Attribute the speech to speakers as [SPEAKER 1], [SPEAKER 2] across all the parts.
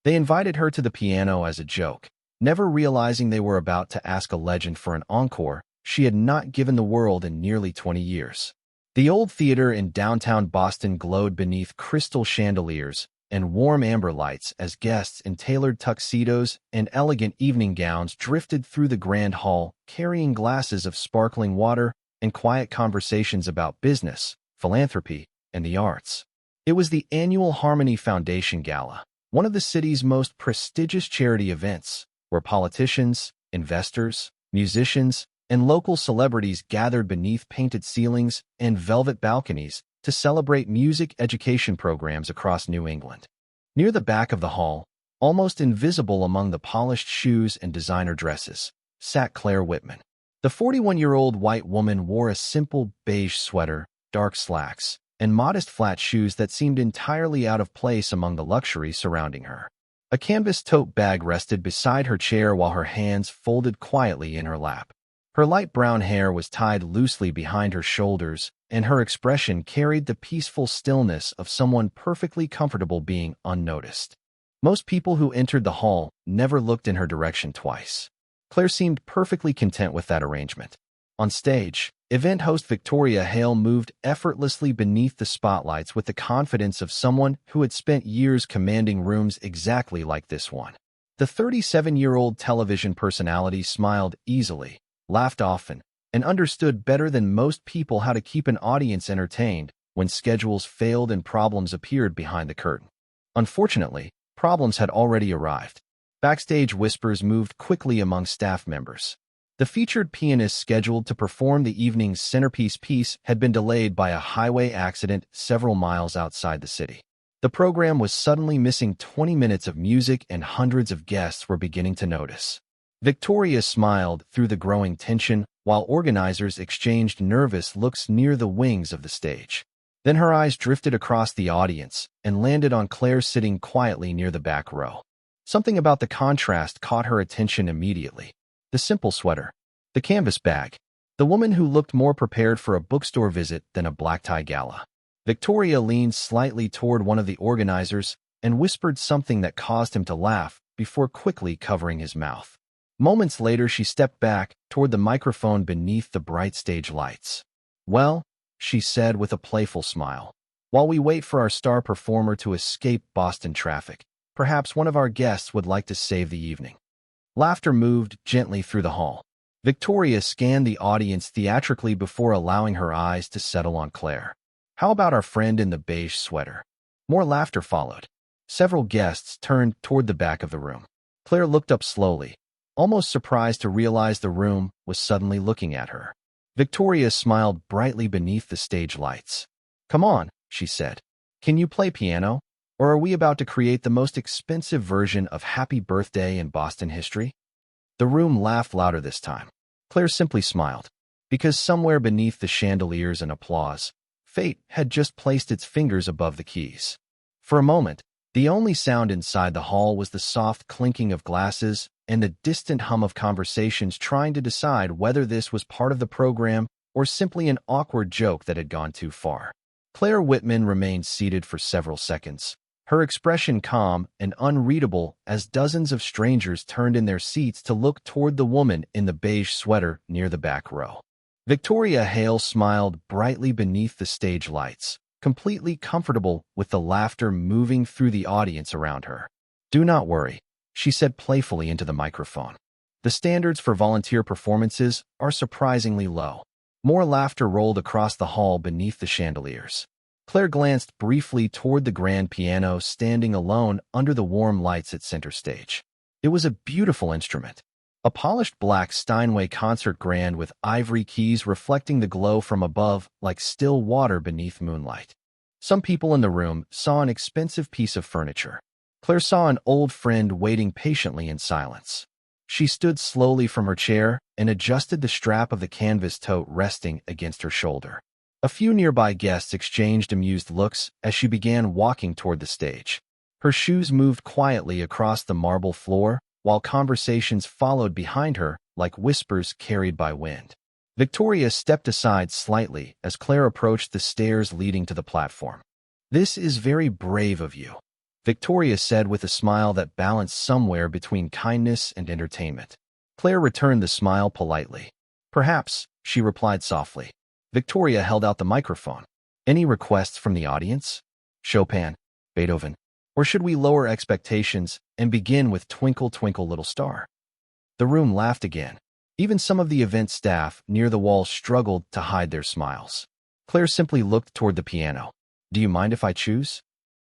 [SPEAKER 1] They invited her to the piano as a joke, never realizing they were about to ask a legend for an encore she had not given the world in nearly 20 years. The old theater in downtown Boston glowed beneath crystal chandeliers and warm amber lights as guests in tailored tuxedos and elegant evening gowns drifted through the grand hall, carrying glasses of sparkling water and quiet conversations about business, philanthropy, and the arts. It was the annual Harmony Foundation Gala, one of the city's most prestigious charity events, where politicians, investors, musicians, and local celebrities gathered beneath painted ceilings and velvet balconies to celebrate music education programs across New England. Near the back of the hall, almost invisible among the polished shoes and designer dresses, sat Claire Whitman. The 41-year-old white woman wore a simple beige sweater, dark slacks, and modest flat shoes that seemed entirely out of place among the luxury surrounding her. A canvas tote bag rested beside her chair while her hands folded quietly in her lap. Her light brown hair was tied loosely behind her shoulders, and her expression carried the peaceful stillness of someone perfectly comfortable being unnoticed. Most people who entered the hall never looked in her direction twice. Claire seemed perfectly content with that arrangement. On stage, event host Victoria Hale moved effortlessly beneath the spotlights with the confidence of someone who had spent years commanding rooms exactly like this one. The 37-year-old television personality smiled easily, laughed often, and understood better than most people how to keep an audience entertained when schedules failed and problems appeared behind the curtain. Unfortunately, problems had already arrived. Backstage whispers moved quickly among staff members. The featured pianist scheduled to perform the evening's centerpiece piece had been delayed by a highway accident several miles outside the city. The program was suddenly missing 20 minutes of music, and hundreds of guests were beginning to notice. Victoria smiled through the growing tension while organizers exchanged nervous looks near the wings of the stage. Then her eyes drifted across the audience and landed on Claire sitting quietly near the back row. Something about the contrast caught her attention immediately. The simple sweater, the canvas bag, the woman who looked more prepared for a bookstore visit than a black-tie gala. Victoria leaned slightly toward one of the organizers and whispered something that caused him to laugh before quickly covering his mouth. Moments later, she stepped back toward the microphone beneath the bright stage lights. "Well," she said with a playful smile, "while we wait for our star performer to escape Boston traffic, perhaps one of our guests would like to save the evening." Laughter moved gently through the hall. Victoria scanned the audience theatrically before allowing her eyes to settle on Claire. "How about our friend in the beige sweater?" More laughter followed. Several guests turned toward the back of the room. Claire looked up slowly, almost surprised to realize the room was suddenly looking at her. Victoria smiled brightly beneath the stage lights. "Come on," she said. "Can you play piano? Or are we about to create the most expensive version of Happy Birthday in Boston history?" The room laughed louder this time. Claire simply smiled, because somewhere beneath the chandeliers and applause, fate had just placed its fingers above the keys. For a moment, the only sound inside the hall was the soft clinking of glasses and the distant hum of conversations trying to decide whether this was part of the program or simply an awkward joke that had gone too far. Claire Whitman remained seated for several seconds, her expression calm and unreadable as dozens of strangers turned in their seats to look toward the woman in the beige sweater near the back row. Victoria Hale smiled brightly beneath the stage lights, completely comfortable with the laughter moving through the audience around her. "Do not worry," she said playfully into the microphone. "The standards for volunteer performances are surprisingly low." More laughter rolled across the hall beneath the chandeliers. Claire glanced briefly toward the grand piano standing alone under the warm lights at center stage. It was a beautiful instrument, a polished black Steinway concert grand with ivory keys reflecting the glow from above like still water beneath moonlight. Some people in the room saw an expensive piece of furniture. Claire saw an old friend waiting patiently in silence. She stood slowly from her chair and adjusted the strap of the canvas tote resting against her shoulder. A few nearby guests exchanged amused looks as she began walking toward the stage. Her shoes moved quietly across the marble floor, while conversations followed behind her like whispers carried by wind. Victoria stepped aside slightly as Claire approached the stairs leading to the platform. "This is very brave of you." Victoria said with a smile that balanced somewhere between kindness and entertainment. Claire returned the smile politely. Perhaps, she replied softly. Victoria held out the microphone. Any requests from the audience? Chopin, Beethoven, or should we lower expectations and begin with Twinkle, Twinkle, Little Star? The room laughed again. Even some of the event staff near the wall struggled to hide their smiles. Claire simply looked toward the piano. Do you mind if I choose?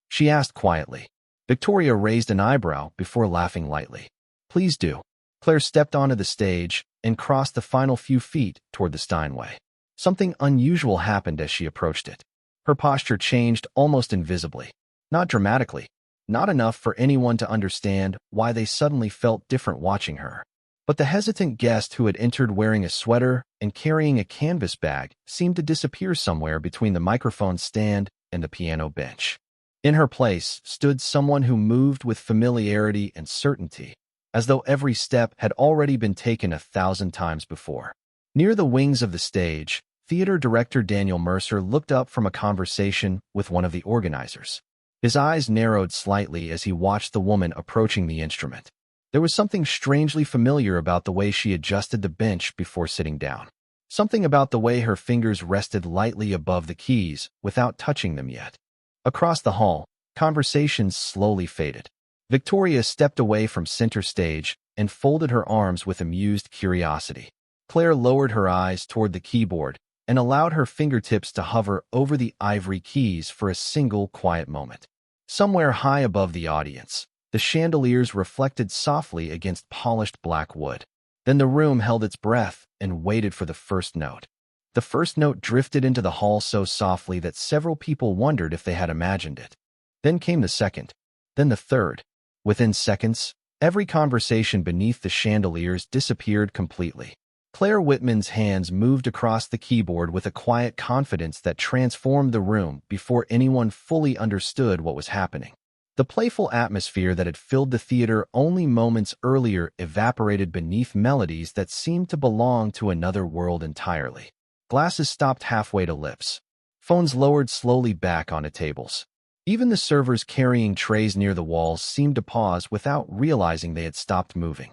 [SPEAKER 1] She asked quietly. Victoria raised an eyebrow before laughing lightly. Please do. Claire stepped onto the stage and crossed the final few feet toward the Steinway. Something unusual happened as she approached it. Her posture changed almost invisibly. Not dramatically. Not enough for anyone to understand why they suddenly felt different watching her. But the hesitant guest who had entered wearing a sweater and carrying a canvas bag seemed to disappear somewhere between the microphone stand and the piano bench. In her place stood someone who moved with familiarity and certainty, as though every step had already been taken 1,000 times before. Near the wings of the stage, theater director Daniel Mercer looked up from a conversation with one of the organizers. His eyes narrowed slightly as he watched the woman approaching the instrument. There was something strangely familiar about the way she adjusted the bench before sitting down. Something about the way her fingers rested lightly above the keys without touching them yet. Across the hall, conversations slowly faded. Victoria stepped away from center stage and folded her arms with amused curiosity. Claire lowered her eyes toward the keyboard and allowed her fingertips to hover over the ivory keys for a single quiet moment. Somewhere high above the audience, the chandeliers reflected softly against polished black wood. Then the room held its breath and waited for the first note. The first note drifted into the hall so softly that several people wondered if they had imagined it. Then came the second, then the third. Within seconds, every conversation beneath the chandeliers disappeared completely. Claire Whitman's hands moved across the keyboard with a quiet confidence that transformed the room before anyone fully understood what was happening. The playful atmosphere that had filled the theater only moments earlier evaporated beneath melodies that seemed to belong to another world entirely. Glasses stopped halfway to lips. Phones lowered slowly back onto tables. Even the servers carrying trays near the walls seemed to pause without realizing they had stopped moving.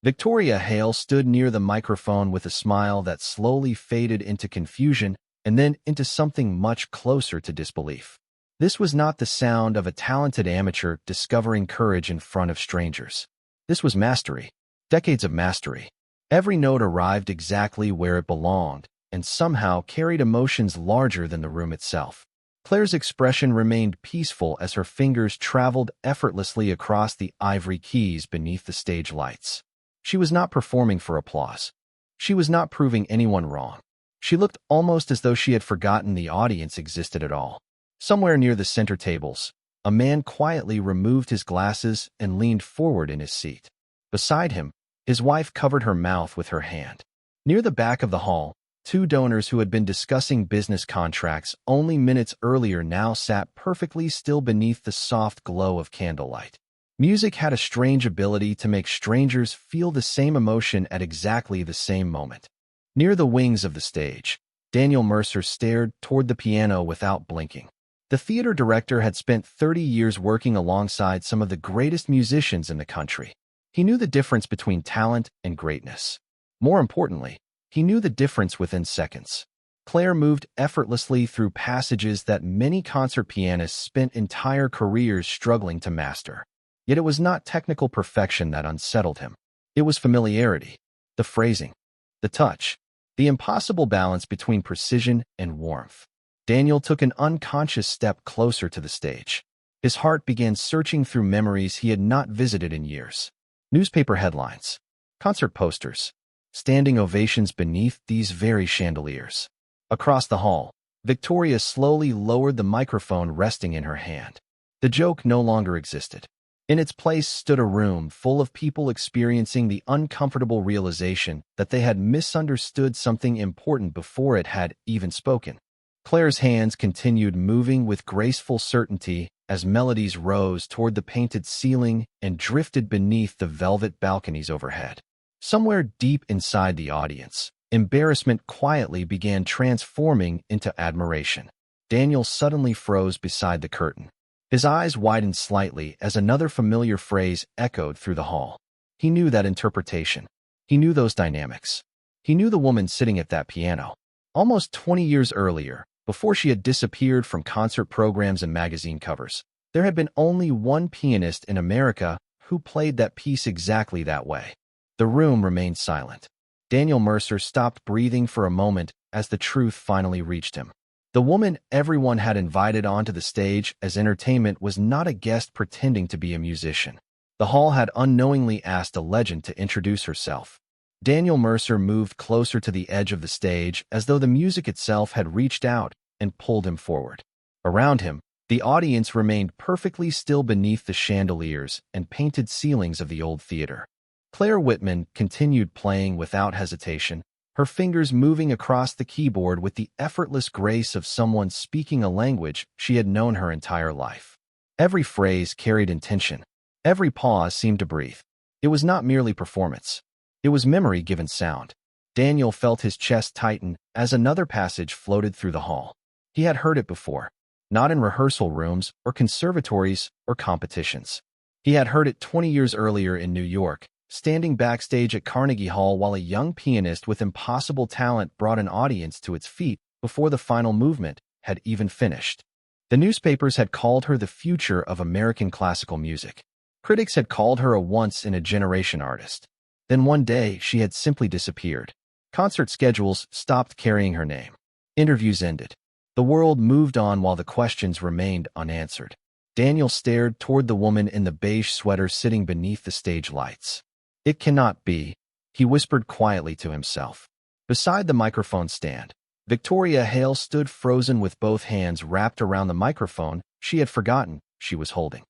[SPEAKER 1] Victoria Hale stood near the microphone with a smile that slowly faded into confusion and then into something much closer to disbelief. This was not the sound of a talented amateur discovering courage in front of strangers. This was mastery. Decades of mastery. Every note arrived exactly where it belonged, and somehow carried emotions larger than the room itself. Claire's expression remained peaceful as her fingers traveled effortlessly across the ivory keys beneath the stage lights. She was not performing for applause. She was not proving anyone wrong. She looked almost as though she had forgotten the audience existed at all. Somewhere near the center tables, a man quietly removed his glasses and leaned forward in his seat. Beside him, his wife covered her mouth with her hand. Near the back of the hall, two donors who had been discussing business contracts only minutes earlier now sat perfectly still beneath the soft glow of candlelight. Music had a strange ability to make strangers feel the same emotion at exactly the same moment. Near the wings of the stage, Daniel Mercer stared toward the piano without blinking. The theater director had spent 30 years working alongside some of the greatest musicians in the country. He knew the difference between talent and greatness. More importantly, he knew the difference within seconds. Claire moved effortlessly through passages that many concert pianists spent entire careers struggling to master. Yet it was not technical perfection that unsettled him. It was familiarity, the phrasing, the touch, the impossible balance between precision and warmth. Daniel took an unconscious step closer to the stage. His heart began searching through memories he had not visited in years. Newspaper headlines, concert posters, standing ovations beneath these very chandeliers. Across the hall, Victoria slowly lowered the microphone resting in her hand. The joke no longer existed. In its place stood a room full of people experiencing the uncomfortable realization that they had misunderstood something important before it had even spoken. Claire's hands continued moving with graceful certainty as melodies rose toward the painted ceiling and drifted beneath the velvet balconies overhead. Somewhere deep inside the audience, embarrassment quietly began transforming into admiration. Daniel suddenly froze beside the curtain. His eyes widened slightly as another familiar phrase echoed through the hall. He knew that interpretation. He knew those dynamics. He knew the woman sitting at that piano. Almost 20 years earlier, before she had disappeared from concert programs and magazine covers, there had been only one pianist in America who played that piece exactly that way. The room remained silent. Daniel Mercer stopped breathing for a moment as the truth finally reached him. The woman everyone had invited onto the stage as entertainment was not a guest pretending to be a musician. The hall had unknowingly asked a legend to introduce herself. Daniel Mercer moved closer to the edge of the stage as though the music itself had reached out and pulled him forward. Around him, the audience remained perfectly still beneath the chandeliers and painted ceilings of the old theater. Claire Whitman continued playing without hesitation, her fingers moving across the keyboard with the effortless grace of someone speaking a language she had known her entire life. Every phrase carried intention. Every pause seemed to breathe. It was not merely performance. It was memory given sound. Daniel felt his chest tighten as another passage floated through the hall. He had heard it before, not in rehearsal rooms or conservatories or competitions. He had heard it 20 years earlier in New York, standing backstage at Carnegie Hall while a young pianist with impossible talent brought an audience to its feet before the final movement had even finished. The newspapers had called her the future of American classical music. Critics had called her a once-in-a-generation artist. Then one day, she had simply disappeared. Concert schedules stopped carrying her name. Interviews ended. The world moved on while the questions remained unanswered. Daniel stared toward the woman in the beige sweater sitting beneath the stage lights. "It cannot be," he whispered quietly to himself. Beside the microphone stand, Victoria Hale stood frozen with both hands wrapped around the microphone she had forgotten she was holding.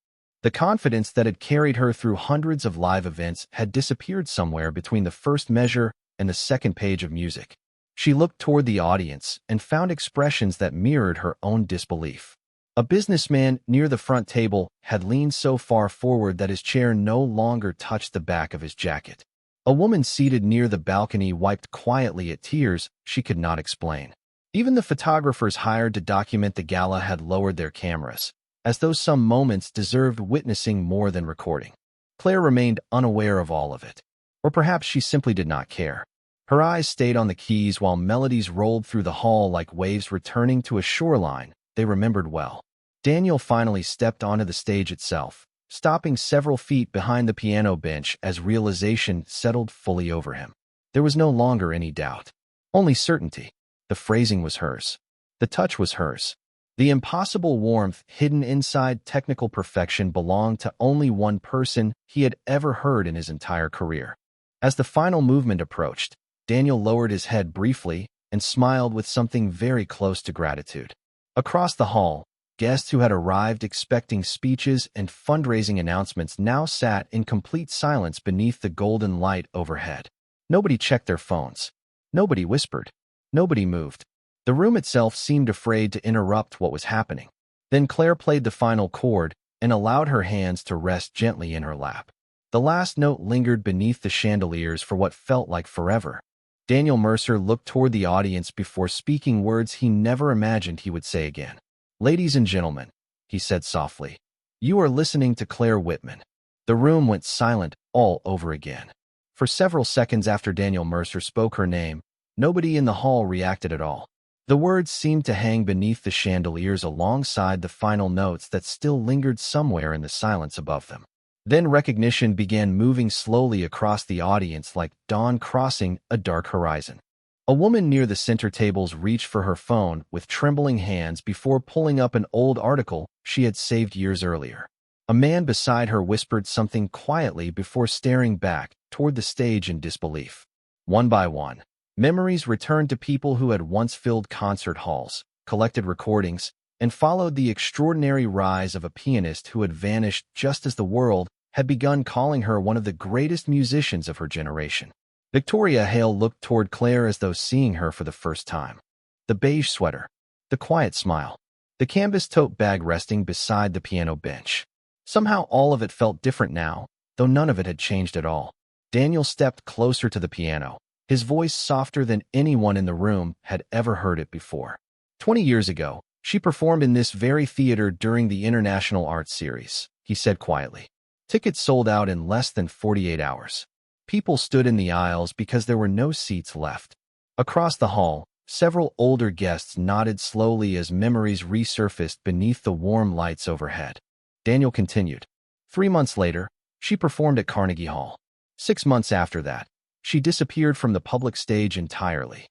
[SPEAKER 1] The confidence that had carried her through hundreds of live events had disappeared somewhere between the first measure and the second page of music. She looked toward the audience and found expressions that mirrored her own disbelief. A businessman near the front table had leaned so far forward that his chair no longer touched the back of his jacket. A woman seated near the balcony wiped quietly at tears she could not explain. Even the photographers hired to document the gala had lowered their cameras, as though some moments deserved witnessing more than recording. Claire remained unaware of all of it. Or perhaps she simply did not care. Her eyes stayed on the keys while melodies rolled through the hall like waves returning to a shoreline they remembered well. Daniel finally stepped onto the stage itself, stopping several feet behind the piano bench as realization settled fully over him. There was no longer any doubt. Only certainty. The phrasing was hers. The touch was hers. The impossible warmth hidden inside technical perfection belonged to only one person he had ever heard in his entire career. As the final movement approached, Daniel lowered his head briefly and smiled with something very close to gratitude. Across the hall, guests who had arrived expecting speeches and fundraising announcements now sat in complete silence beneath the golden light overhead. Nobody checked their phones. Nobody whispered. Nobody moved. The room itself seemed afraid to interrupt what was happening. Then Claire played the final chord and allowed her hands to rest gently in her lap. The last note lingered beneath the chandeliers for what felt like forever. Daniel Mercer looked toward the audience before speaking words he never imagined he would say again. "Ladies and gentlemen," he said softly, "you are listening to Claire Whitman." The room went silent all over again. For several seconds after Daniel Mercer spoke her name, nobody in the hall reacted at all. The words seemed to hang beneath the chandeliers alongside the final notes that still lingered somewhere in the silence above them. Then recognition began moving slowly across the audience like dawn crossing a dark horizon. A woman near the center tables reached for her phone with trembling hands before pulling up an old article she had saved years earlier. A man beside her whispered something quietly before staring back toward the stage in disbelief. One by one, memories returned to people who had once filled concert halls, collected recordings, and followed the extraordinary rise of a pianist who had vanished just as the world had begun calling her one of the greatest musicians of her generation. Victoria Hale looked toward Claire as though seeing her for the first time. The beige sweater, the quiet smile, the canvas tote bag resting beside the piano bench. Somehow all of it felt different now, though none of it had changed at all. Daniel stepped closer to the piano, his voice softer than anyone in the room had ever heard it before. 20 years ago, She performed in this very theater during the International Arts Series, he said quietly. Tickets sold out in less than 48 hours. People stood in the aisles because there were no seats left. Across the hall, several older guests nodded slowly as memories resurfaced beneath the warm lights overhead. Daniel continued. 3 months later, she performed at Carnegie Hall. 6 months after that, she disappeared from the public stage entirely.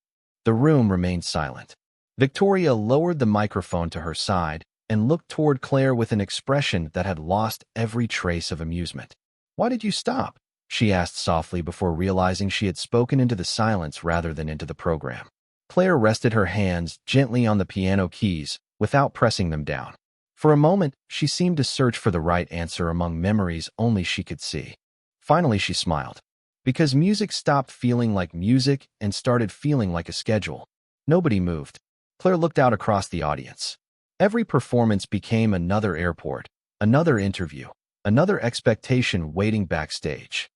[SPEAKER 1] The room remained silent. Victoria lowered the microphone to her side and looked toward Claire with an expression that had lost every trace of amusement. "Why did you stop?" she asked softly before realizing she had spoken into the silence rather than into the program. Claire rested her hands gently on the piano keys without pressing them down. For a moment, she seemed to search for the right answer among memories only she could see. Finally, she smiled. Because music stopped feeling like music and started feeling like a schedule. Nobody moved. Claire looked out across the audience. Every performance became another airport, another interview, another expectation waiting backstage.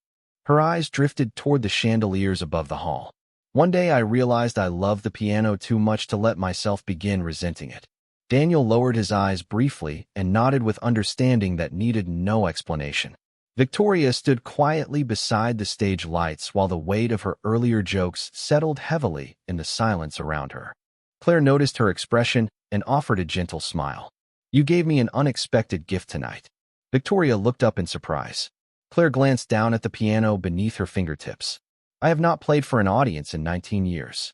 [SPEAKER 1] Her eyes drifted toward the chandeliers above the hall. One day I realized I loved the piano too much to let myself begin resenting it. Daniel lowered his eyes briefly and nodded with understanding that needed no explanation. Victoria stood quietly beside the stage lights while the weight of her earlier jokes settled heavily in the silence around her. Claire noticed her expression and offered a gentle smile. "You gave me an unexpected gift tonight." Victoria looked up in surprise. Claire glanced down at the piano beneath her fingertips. "I have not played for an audience in 19 years.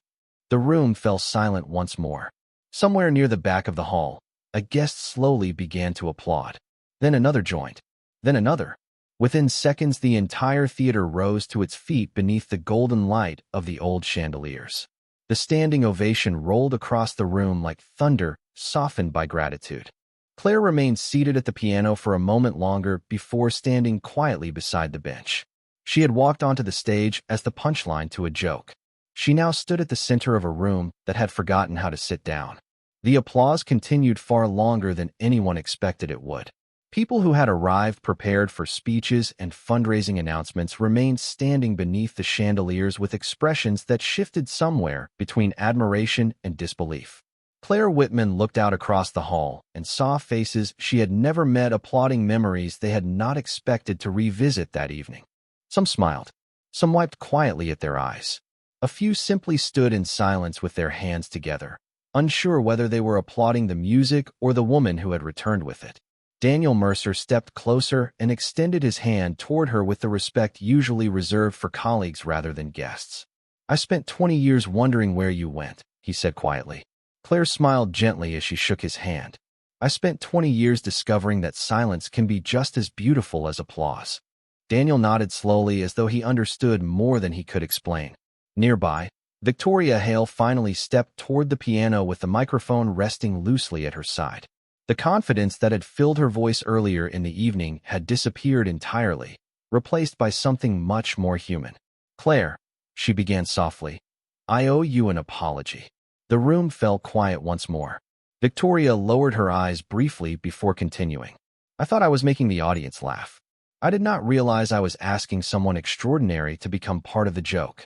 [SPEAKER 1] The room fell silent once more. Somewhere near the back of the hall, a guest slowly began to applaud. Then another joined. Then another. Within seconds, the entire theater rose to its feet beneath the golden light of the old chandeliers. The standing ovation rolled across the room like thunder, softened by gratitude. Claire remained seated at the piano for a moment longer before standing quietly beside the bench. She had walked onto the stage as the punchline to a joke. She now stood at the center of a room that had forgotten how to sit down. The applause continued far longer than anyone expected it would. People who had arrived prepared for speeches and fundraising announcements remained standing beneath the chandeliers with expressions that shifted somewhere between admiration and disbelief. Claire Whitman looked out across the hall and saw faces she had never met applauding memories they had not expected to revisit that evening. Some smiled. Some wiped quietly at their eyes. A few simply stood in silence with their hands together, unsure whether they were applauding the music or the woman who had returned with it. Daniel Mercer stepped closer and extended his hand toward her with the respect usually reserved for colleagues rather than guests. "I spent 20 years wondering where you went," he said quietly. Claire smiled gently as she shook his hand. "I spent 20 years discovering that silence can be just as beautiful as applause." Daniel nodded slowly as though he understood more than he could explain. Nearby, Victoria Hale finally stepped toward the piano with the microphone resting loosely at her side. The confidence that had filled her voice earlier in the evening had disappeared entirely, replaced by something much more human. "Claire," she began softly, "I owe you an apology." The room fell quiet once more. Victoria lowered her eyes briefly before continuing. "I thought I was making the audience laugh. I did not realize I was asking someone extraordinary to become part of the joke."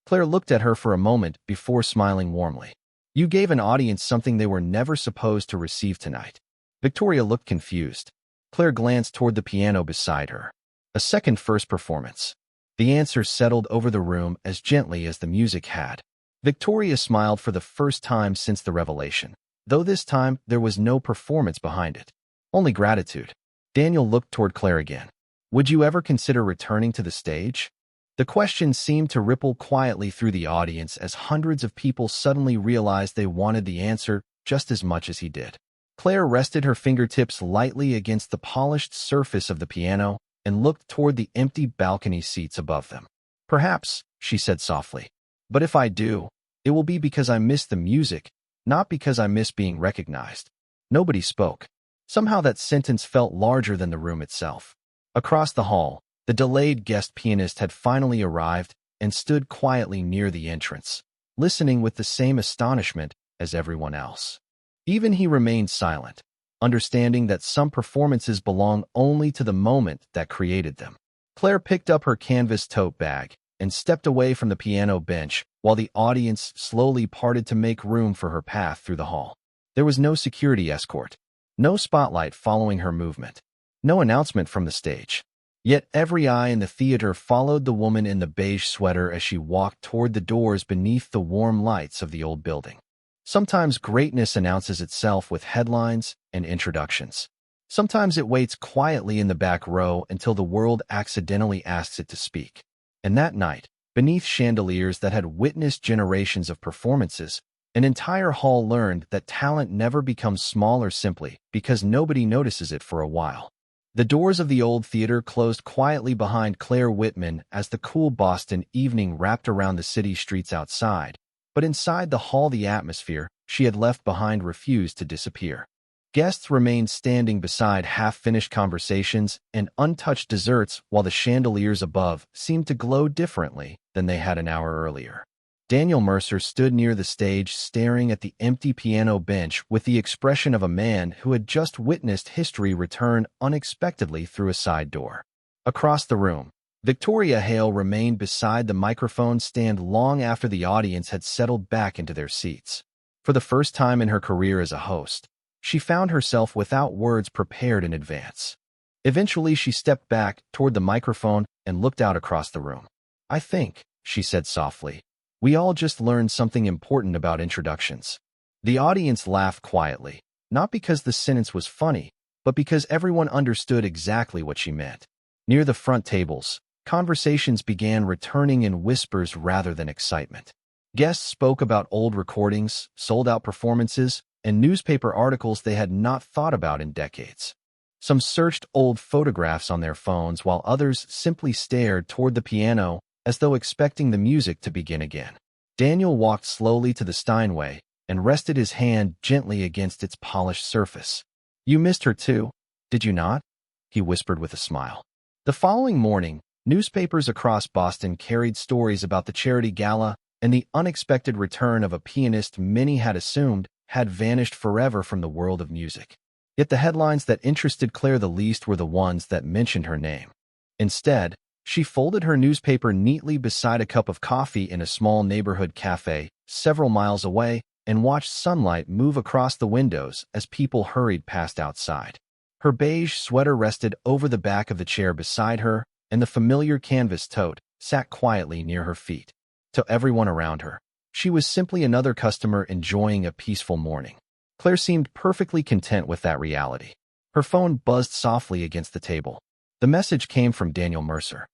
[SPEAKER 1] Claire looked at her for a moment before smiling warmly. "You gave an audience something they were never supposed to receive tonight." Victoria looked confused. Claire glanced toward the piano beside her. A second first performance. The answer settled over the room as gently as the music had. Victoria smiled for the first time since the revelation, though this time there was no performance behind it. Only gratitude. Daniel looked toward Claire again. "Would you ever consider returning to the stage?" The question seemed to ripple quietly through the audience as hundreds of people suddenly realized they wanted the answer just as much as he did. Claire rested her fingertips lightly against the polished surface of the piano and looked toward the empty balcony seats above them. "Perhaps," she said softly. "But if I do, it will be because I miss the music, not because I miss being recognized." Nobody spoke. Somehow that sentence felt larger than the room itself. Across the hall, the delayed guest pianist had finally arrived and stood quietly near the entrance, listening with the same astonishment as everyone else. Even he remained silent, understanding that some performances belong only to the moment that created them. Claire picked up her canvas tote bag and stepped away from the piano bench while the audience slowly parted to make room for her path through the hall. There was no security escort, no spotlight following her movement, no announcement from the stage. Yet every eye in the theater followed the woman in the beige sweater as she walked toward the doors beneath the warm lights of the old building. Sometimes greatness announces itself with headlines and introductions. Sometimes it waits quietly in the back row until the world accidentally asks it to speak. And that night, beneath chandeliers that had witnessed generations of performances, an entire hall learned that talent never becomes smaller simply because nobody notices it for a while. The doors of the old theater closed quietly behind Claire Whitman as the cool Boston evening wrapped around the city streets outside, but inside the hall the atmosphere she had left behind refused to disappear. Guests remained standing beside half-finished conversations and untouched desserts while the chandeliers above seemed to glow differently than they had an hour earlier. Daniel Mercer stood near the stage staring at the empty piano bench with the expression of a man who had just witnessed history return unexpectedly through a side door. Across the room, Victoria Hale remained beside the microphone stand long after the audience had settled back into their seats. For the first time in her career as a host, she found herself without words prepared in advance. Eventually, she stepped back toward the microphone and looked out across the room. "I think," she said softly, "we all just learned something important about introductions." The audience laughed quietly, not because the sentence was funny, but because everyone understood exactly what she meant. Near the front tables, conversations began returning in whispers rather than excitement. Guests spoke about old recordings, sold-out performances, and newspaper articles they had not thought about in decades. Some searched old photographs on their phones while others simply stared toward the piano as though expecting the music to begin again. Daniel walked slowly to the Steinway and rested his hand gently against its polished surface. "You missed her too, did you not?" he whispered with a smile. The following morning, newspapers across Boston carried stories about the charity gala and the unexpected return of a pianist many had assumed had vanished forever from the world of music. Yet the headlines that interested Claire the least were the ones that mentioned her name. Instead, she folded her newspaper neatly beside a cup of coffee in a small neighborhood cafe several miles away and watched sunlight move across the windows as people hurried past outside. Her beige sweater rested over the back of the chair beside her, and the familiar canvas tote sat quietly near her feet. To everyone around her, she was simply another customer enjoying a peaceful morning. Claire seemed perfectly content with that reality. Her phone buzzed softly against the table. The message came from Daniel Mercer.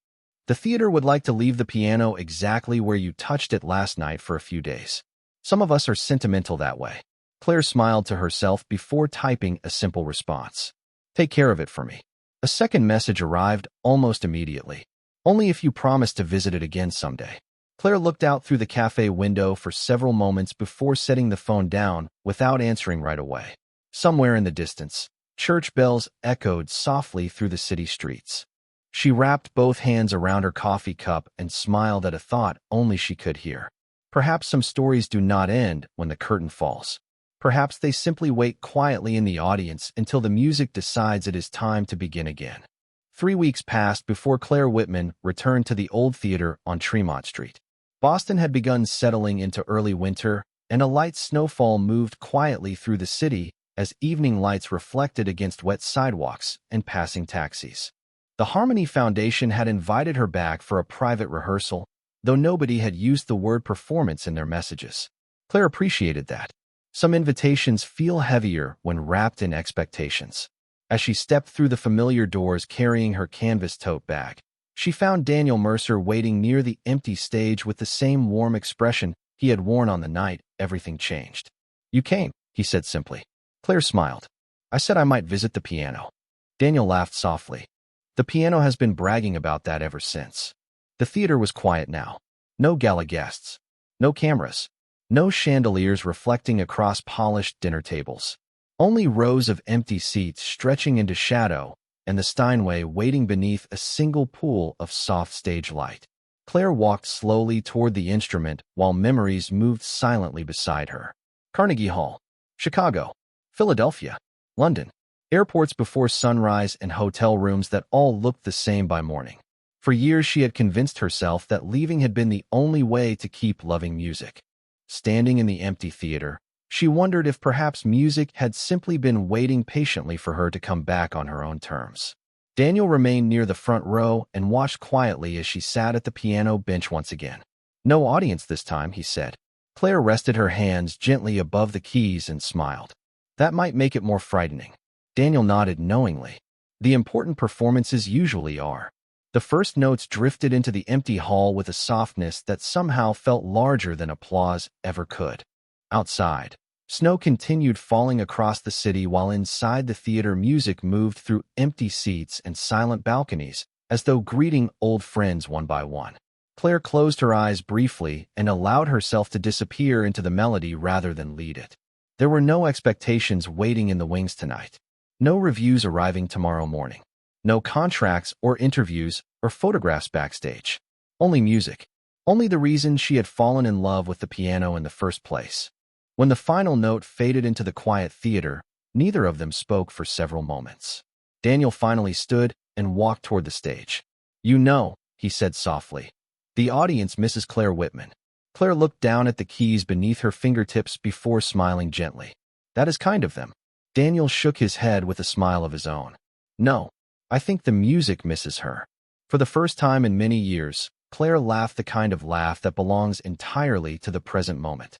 [SPEAKER 1] "The theater would like to leave the piano exactly where you touched it last night for a few days. Some of us are sentimental that way." Claire smiled to herself before typing a simple response. "Take care of it for me." A second message arrived almost immediately. "Only if you promise to visit it again someday." Claire looked out through the cafe window for several moments before setting the phone down without answering right away. Somewhere in the distance, church bells echoed softly through the city streets. She wrapped both hands around her coffee cup and smiled at a thought only she could hear. Perhaps some stories do not end when the curtain falls. Perhaps they simply wait quietly in the audience until the music decides it is time to begin again. 3 weeks passed before Claire Whitman returned to the old theater on Tremont Street. Boston had begun settling into early winter, and a light snowfall moved quietly through the city as evening lights reflected against wet sidewalks and passing taxis. The Harmony Foundation had invited her back for a private rehearsal, though nobody had used the word performance in their messages. Claire appreciated that. Some invitations feel heavier when wrapped in expectations. As she stepped through the familiar doors carrying her canvas tote bag, she found Daniel Mercer waiting near the empty stage with the same warm expression he had worn on the night everything changed. "You came," he said simply. Claire smiled. "I said I might visit the piano." Daniel laughed softly. "The piano has been bragging about that ever since." The theater was quiet now. No gala guests. No cameras. No chandeliers reflecting across polished dinner tables. Only rows of empty seats stretching into shadow and the Steinway waiting beneath a single pool of soft stage light. Claire walked slowly toward the instrument while memories moved silently beside her. Carnegie Hall, Chicago, Philadelphia, London, airports before sunrise and hotel rooms that all looked the same by morning. For years she had convinced herself that leaving had been the only way to keep loving music. Standing in the empty theater, She wondered if perhaps music had simply been waiting patiently for her to come back on her own terms. Daniel remained near the front row and watched quietly as she sat at the piano bench once again. "No audience this time," he said. Claire rested her hands gently above the keys and smiled. "That might make it more frightening." Daniel nodded knowingly. "The important performances usually are." The first notes drifted into the empty hall with a softness that somehow felt larger than applause ever could. Outside, snow continued falling across the city, while inside the theater music moved through empty seats and silent balconies, as though greeting old friends one by one. Claire closed her eyes briefly and allowed herself to disappear into the melody rather than lead it. There were no expectations waiting in the wings tonight. No reviews arriving tomorrow morning. No contracts or interviews or photographs backstage. Only music. Only the reason she had fallen in love with the piano in the first place. When the final note faded into the quiet theater, neither of them spoke for several moments. Daniel finally stood and walked toward the stage. "You know," he said softly, "the audience misses Claire Whitman." Claire looked down at the keys beneath her fingertips before smiling gently. "That is kind of them." Daniel shook his head with a smile of his own. "No, I think the music misses her." For the first time in many years, Claire laughed the kind of laugh that belongs entirely to the present moment.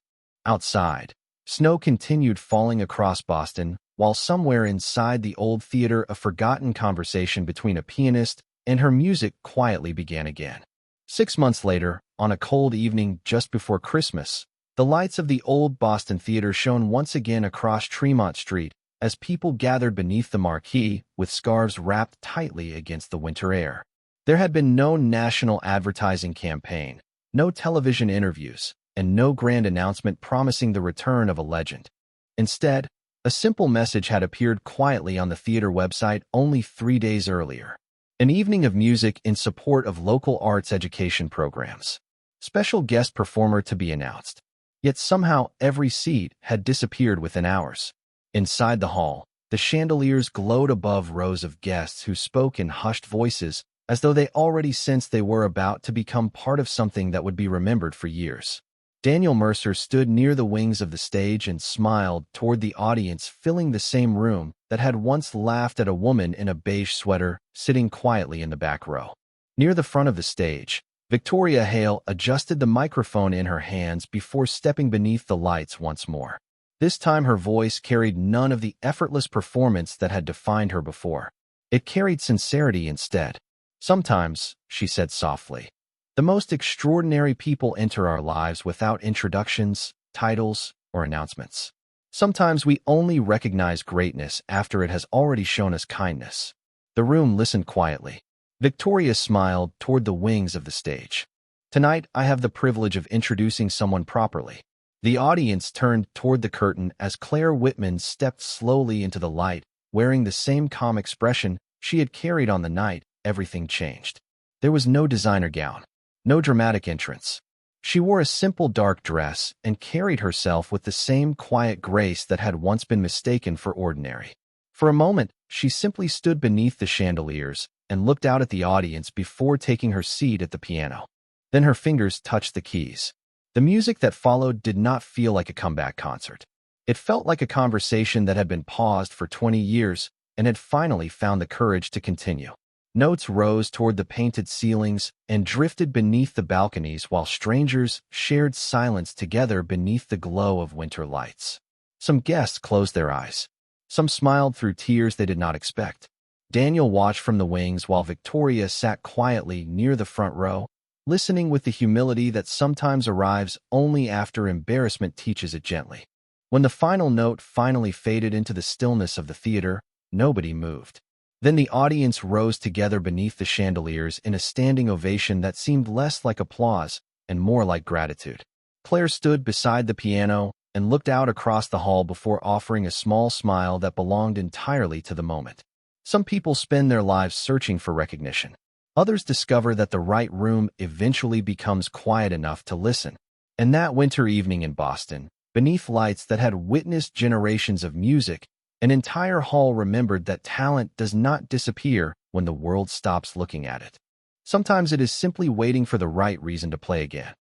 [SPEAKER 1] Outside, snow continued falling across Boston, while somewhere inside the old theater a forgotten conversation between a pianist and her music quietly began again. 6 months later, on a cold evening just before Christmas, the lights of the old Boston Theater shone once again across Tremont Street as people gathered beneath the marquee with scarves wrapped tightly against the winter air. There had been no national advertising campaign, no television interviews, and no grand announcement promising the return of a legend. Instead, a simple message had appeared quietly on the theater website only 3 days earlier. An evening of music in support of local arts education programs. Special guest performer to be announced. Yet somehow every seat had disappeared within hours. Inside the hall, the chandeliers glowed above rows of guests who spoke in hushed voices, as though they already sensed they were about to become part of something that would be remembered for years. Daniel Mercer stood near the wings of the stage and smiled toward the audience filling the same room that had once laughed at a woman in a beige sweater sitting quietly in the back row. Near the front of the stage, Victoria Hale adjusted the microphone in her hands before stepping beneath the lights once more. This time her voice carried none of the effortless performance that had defined her before. It carried sincerity instead. "Sometimes," she said softly, "the most extraordinary people enter our lives without introductions, titles, or announcements. Sometimes we only recognize greatness after it has already shown us kindness." The room listened quietly. Victoria smiled toward the wings of the stage. "Tonight, I have the privilege of introducing someone properly." The audience turned toward the curtain as Claire Whitman stepped slowly into the light, wearing the same calm expression she had carried on the night everything changed. There was no designer gown, no dramatic entrance. She wore a simple dark dress and carried herself with the same quiet grace that had once been mistaken for ordinary. For a moment, she simply stood beneath the chandeliers and looked out at the audience before taking her seat at the piano. Then her fingers touched the keys. The music that followed did not feel like a comeback concert. It felt like a conversation that had been paused for 20 years and had finally found the courage to continue. Notes rose toward the painted ceilings and drifted beneath the balconies while strangers shared silence together beneath the glow of winter lights. Some guests closed their eyes. Some smiled through tears they did not expect. Daniel watched from the wings while Victoria sat quietly near the front row, listening with the humility that sometimes arrives only after embarrassment teaches it gently. When the final note finally faded into the stillness of the theater, nobody moved. Then the audience rose together beneath the chandeliers in a standing ovation that seemed less like applause and more like gratitude. Claire stood beside the piano and looked out across the hall before offering a small smile that belonged entirely to the moment. Some people spend their lives searching for recognition. Others discover that the right room eventually becomes quiet enough to listen. And that winter evening in Boston, beneath lights that had witnessed generations of music, an entire hall remembered that talent does not disappear when the world stops looking at it. Sometimes it is simply waiting for the right reason to play again.